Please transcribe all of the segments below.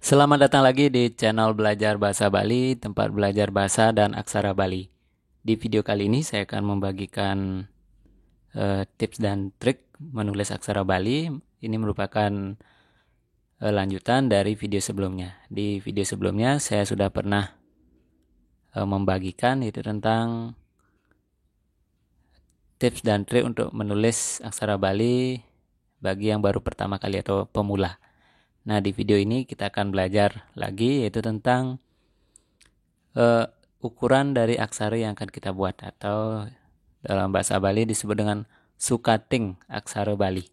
Selamat datang lagi di channel Belajar Bahasa Bali, tempat belajar bahasa dan aksara Bali. Di video kali ini saya akan membagikan tips dan trik menulis aksara Bali. Ini merupakan lanjutan dari video sebelumnya. Di video sebelumnya saya sudah pernah membagikan itu tentang tips dan trik untuk menulis aksara Bali bagi yang baru pertama kali atau pemula. Nah, di video ini kita akan belajar lagi yaitu tentang ukuran dari aksara yang akan kita buat, atau dalam bahasa Bali disebut dengan sukating aksara Bali.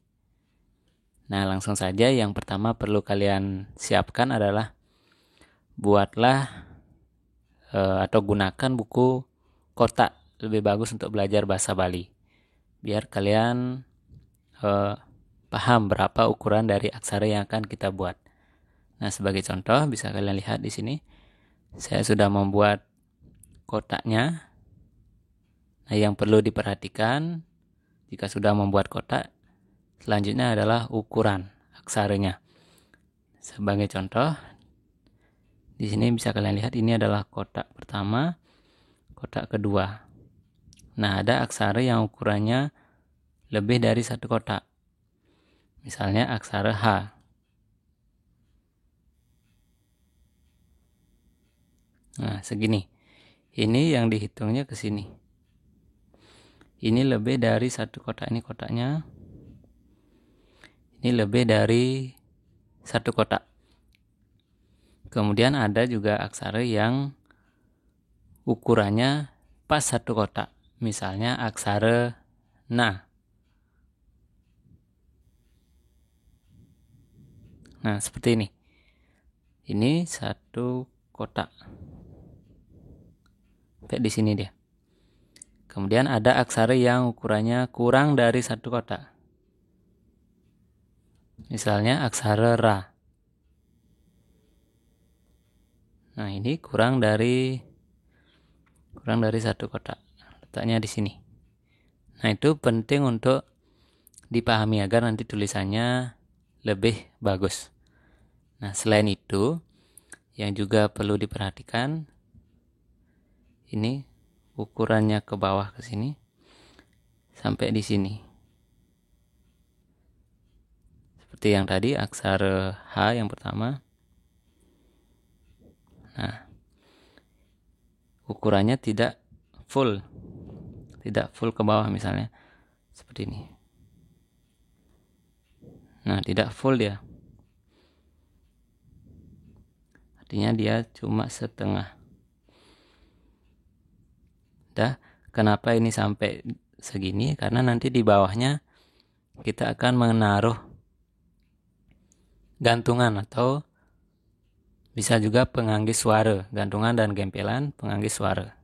Nah, langsung saja yang pertama perlu kalian siapkan adalah buatlah atau gunakan buku kotak, lebih bagus untuk belajar bahasa Bali. Biar kalian paham berapa ukuran dari aksara yang akan kita buat. Nah, sebagai contoh bisa kalian lihat di sini. Saya sudah membuat kotaknya. Nah, yang perlu diperhatikan jika sudah membuat kotak, selanjutnya adalah ukuran aksaranya. Sebagai contoh, di sini bisa kalian lihat ini adalah kotak pertama, kotak kedua. Nah, ada aksara yang ukurannya lebih dari satu kotak. Misalnya aksara H. Nah, segini. Ini yang dihitungnya ke sini. Ini lebih dari satu kotak, ini kotaknya. Ini lebih dari satu kotak. Kemudian ada juga aksara yang ukurannya pas satu kotak. Misalnya aksara na. Nah, seperti ini. Ini satu kotak. Kayak di sini dia. Kemudian ada aksara yang ukurannya kurang dari satu kotak. Misalnya aksara ra. Nah, ini kurang dari satu kotak. Letaknya di sini. Nah, itu penting untuk dipahami agar nanti tulisannya lebih bagus. Nah, selain itu, yang juga perlu diperhatikan, ini ukurannya ke bawah ke sini sampai di sini. Seperti yang tadi, aksara H yang pertama. Nah, ukurannya tidak full ke bawah, misalnya seperti ini. Nah, tidak full dia, artinya dia cuma setengah. Kenapa ini sampai segini? Karena nanti di bawahnya kita akan menaruh gantungan atau bisa juga penganggis suara, gantungan dan gempelan penganggis suara.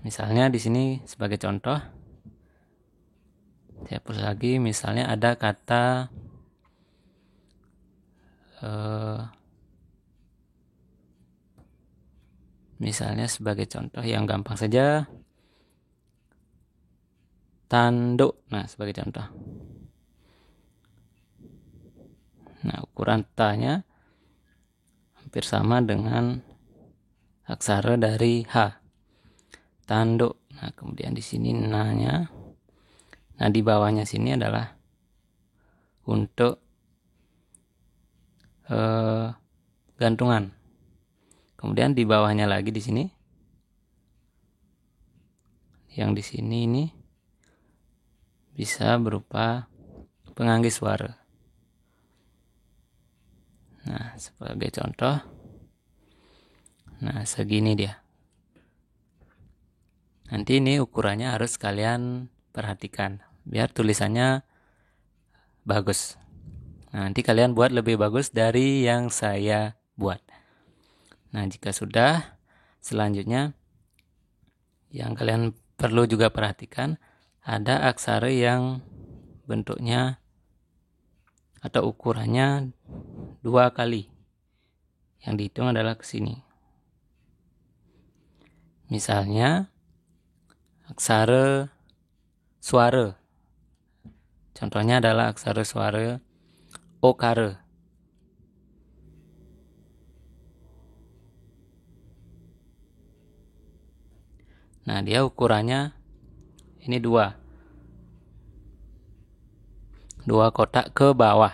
Misalnya di sini sebagai contoh, saya hapus lagi. Misalnya ada kata misalnya sebagai contoh yang gampang saja, tanduk. Nah, sebagai contoh. Nah, ukuran tanya hampir sama dengan aksara dari H. Tanduk. Nah, kemudian di sini nanya. Nah, di bawahnya sini adalah untuk gantungan. Kemudian di bawahnya lagi di sini, yang di sini ini bisa berupa penganggis suara. Nah, sebagai contoh, nah segini dia. Nanti ini ukurannya harus kalian perhatikan biar tulisannya bagus. Nah, nanti kalian buat lebih bagus dari yang saya buat. Nah, jika sudah, selanjutnya yang kalian perlu juga perhatikan, ada aksara yang bentuknya atau ukurannya 2 kali. Yang dihitung adalah ke sini. Misalnya aksara suara. Contohnya adalah aksara suara okara. Nah, dia ukurannya ini dua kotak ke bawah.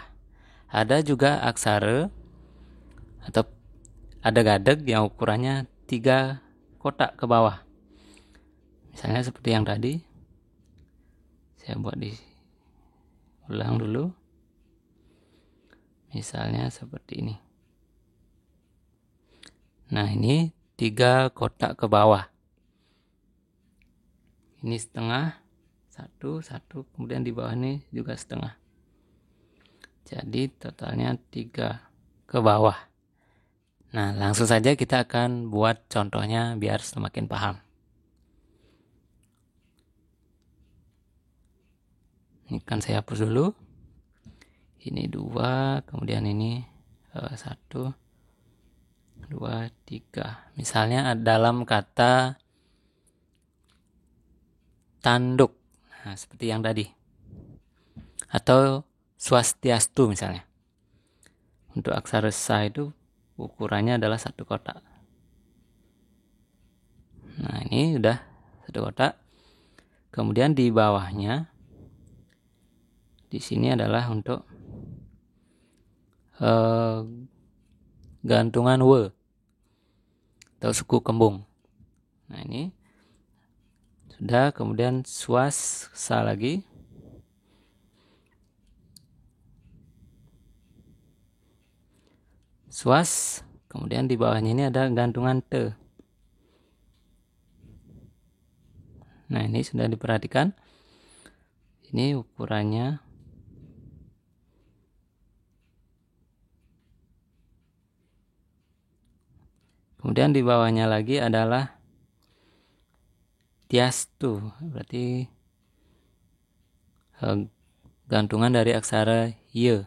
Ada juga aksara atau ada gadeg yang ukurannya 3 kotak ke bawah. Misalnya seperti yang tadi. Saya buat ulang dulu. Misalnya seperti ini. Nah, ini 3 kotak ke bawah. Ini setengah, satu, kemudian di bawah ini juga setengah. Jadi totalnya 3 ke bawah. Nah, langsung saja kita akan buat contohnya biar semakin paham. Ini kan saya hapus dulu. Ini 2, kemudian ini 1, 2, 3. Misalnya dalam kata tanduk. Nah, seperti yang tadi. Atau swastiastu misalnya. Untuk aksara sa itu ukurannya adalah 1 kotak. Nah, ini udah 1 kotak. Kemudian di bawahnya di sini adalah untuk gantungan we atau suku kembung. Nah, ini sudah. Kemudian swas sa lagi. Swas, kemudian di bawahnya ini ada gantungan te. Nah, ini sudah diperhatikan. Ini ukurannya. Kemudian di bawahnya lagi adalah tiastu, berarti gantungan dari aksara ye.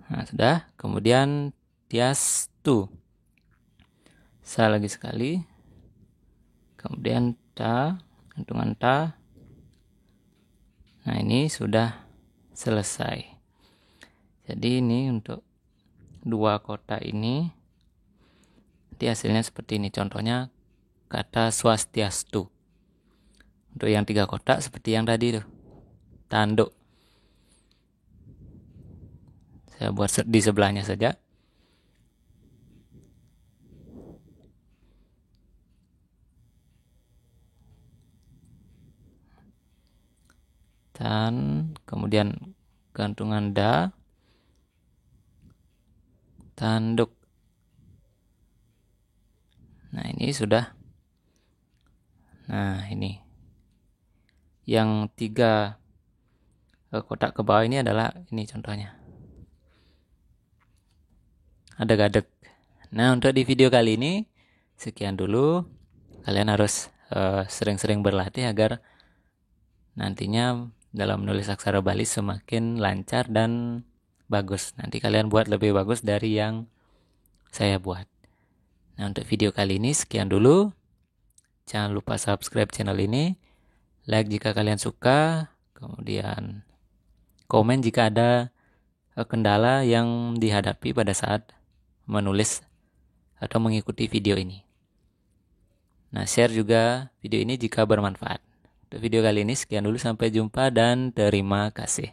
Nah, sudah. Kemudian tiastu. Sa lagi sekali. Kemudian ta, gantungan ta. Nah, ini sudah selesai. Jadi ini untuk 2 kotak ini. Nanti hasilnya seperti ini. Contohnya kata swastiastu. Untuk yang 3 kotak seperti yang tadi tuh. Tanduk. Saya buat di sebelahnya saja. Dan kemudian gantungan da, tanduk. Nah, ini sudah. Nah, ini yang 3 kotak ke bawah ini adalah ini contohnya. Ada gadeg. Nah, untuk di video kali ini sekian dulu. Kalian harus sering-sering berlatih agar nantinya dalam menulis aksara Bali semakin lancar dan bagus. Nanti kalian buat lebih bagus dari yang saya buat. Nah, untuk video kali ini sekian dulu. Jangan lupa subscribe channel ini, like jika kalian suka, kemudian komen jika ada kendala yang dihadapi pada saat menulis atau mengikuti video ini. Nah, share juga video ini jika bermanfaat. Untuk video kali ini sekian dulu, sampai jumpa dan terima kasih.